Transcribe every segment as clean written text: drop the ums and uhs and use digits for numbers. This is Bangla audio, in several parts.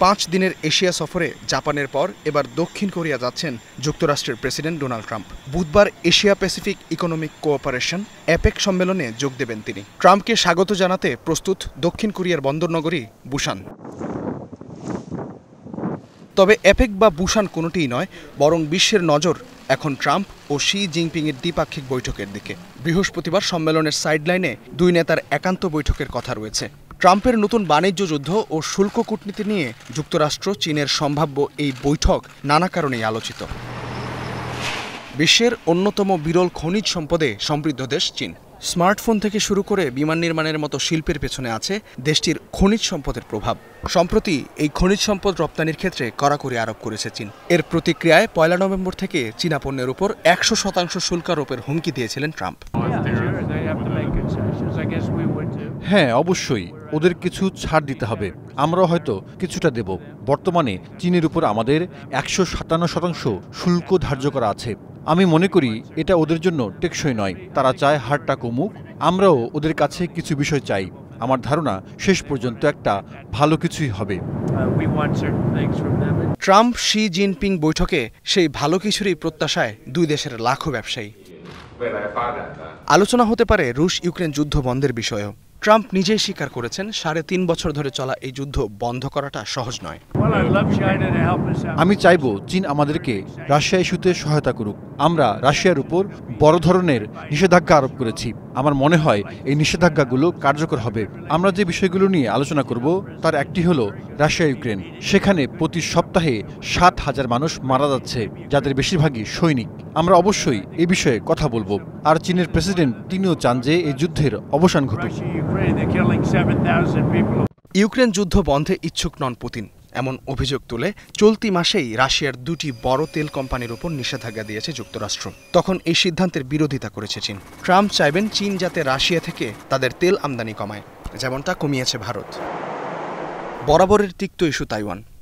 5 দিনের এশিয়া সফরে জাপানের পর এবার দক্ষিণ কোরিয়া যাচ্ছেন যুক্তরাষ্ট্রের প্রেসিডেন্ট ডোনাল্ড ট্রাম্প। বুধবার Asia Pacific economic cooperation epic সম্মেলনে যোগ দেবেন তিনি। ট্রাম্পকে স্বাগত জানাতে প্রস্তুত দক্ষিণ কোরিয়ার বন্দরনগরী বুসান। তবে এপেক বা বুসান কোনোটিই নয়, বরং বিশ্বের নজর এখন ট্রাম্প ও শি জিনপিংয়ের দ্বিপাক্ষিক বৈঠকের দিকে। বৃহস্পতিবার সম্মেলনের সাইডলাইনে দুই নেতার একান্ত বৈঠকের কথা রয়েছে। ট্রাম্পের নতুন বাণিজ্য যুদ্ধ ও শুল্ক কূটনীতি নিয়ে যুক্তরাষ্ট্র চীনের সম্ভাব্য এই বৈঠক নানা কারণেই আলোচিত। বিশ্বের অন্যতম বিরল খনিজ সম্পদে সমৃদ্ধ দেশ চীন। স্মার্টফোন থেকে শুরু করে বিমান নির্মাণের মতো শিল্পের পেছনে আছে দেশটির খনিজ সম্পদের প্রভাব। সম্প্রতি এই খনিজ সম্পদ রপ্তানির ক্ষেত্রে কড়াকড়ি আরোপ করেছে চীন। এর প্রতিক্রিয়ায় 1 নভেম্বর থেকে চীনা পণ্যের উপর 100% শুল্ক আরোপের হুমকি দিয়েছিলেন ট্রাম্প। হ্যাঁ, অবশ্যই ওদের কিছু ছাড় দিতে হবে, আমরাও হয়তো কিছুটা দেব। বর্তমানে চীনের উপর আমাদের 157% শুল্ক ধার্য করা আছে। আমি মনে করি এটা ওদের জন্য টেকসই নয়। তারা চায় হারটা কমুক, আমরাও ওদের কাছে কিছু বিষয় চাই। আমার ধারণা শেষ পর্যন্ত একটা ভালো কিছুই হবে। ট্রাম্প শি জিনপিং বৈঠকে সেই ভালো কিছুরই প্রত্যাশায় দুই দেশের লাখো ব্যবসায়ী। আলোচনা হতে পারে রুশ ইউক্রেন যুদ্ধ বন্ধের বিষয়েও। ট্রাম্প নিজেই স্বীকার করেছেন 3.5 বছর ধরে চলা এই যুদ্ধ বন্ধ করাটা সহজ নয়। আমি চাইব চীন আমাদেরকে রাশিয়া ইস্যুতে সহায়তা করুক। আমরা রাশিয়ার উপর বড় ধরনের নিষেধাজ্ঞা আরোপ করেছি। আমার মনে হয় এই নিষেধাজ্ঞাগুলো কার্যকর হবে। আমরা যে বিষয়গুলো নিয়ে আলোচনা করব তার একটি হলো রাশিয়া ইউক্রেন। সেখানে প্রতি সপ্তাহে 7,000 মানুষ মারা যাচ্ছে, যাদের বেশিরভাগই সৈনিক। আমরা অবশ্যই এই বিষয়ে কথা বলবো। আর চীনের প্রেসিডেন্ট তিনিও চান যে এই যুদ্ধের অবসান ঘটুক। ইউক্রেন যুদ্ধ বন্ধে ইচ্ছুক নন পুতিন, এমন অভিযোগ তুলে চলতি মাসেই রাশিয়ার 2টি বড় তেল কোম্পানির উপর নিষেধাজ্ঞা দিয়েছে যুক্তরাষ্ট্র। তখন এই সিদ্ধান্তের বিরোধিতা করেছে চীন। ট্রাম্প চাইবেন চীন যাতে রাশিয়া থেকে তাদের তেল আমদানি কমায়, যেমনটা কমিয়েছে ভারত। বরাবরের তিক্ত ইস্যু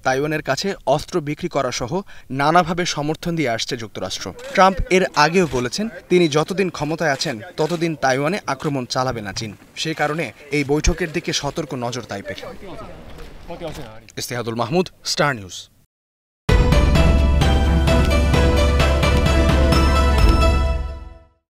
তাইওয়ানের কাছে অস্ত্র বিক্রি করা সহ নানাভাবে সমর্থন দিয়ে আসছে যুক্তরাষ্ট্র। ট্রাম্প এর আগেও বলেছেন তিনি যতদিন ক্ষমতায় আছেন ততদিন তাইওয়ানে আক্রমণ চালাবে না চীন। সেই কারণে এই বৈঠকের দিকে সতর্ক নজর তাইপের। ইস্তেহাদুল মাহমুদ, স্টার নিউজ।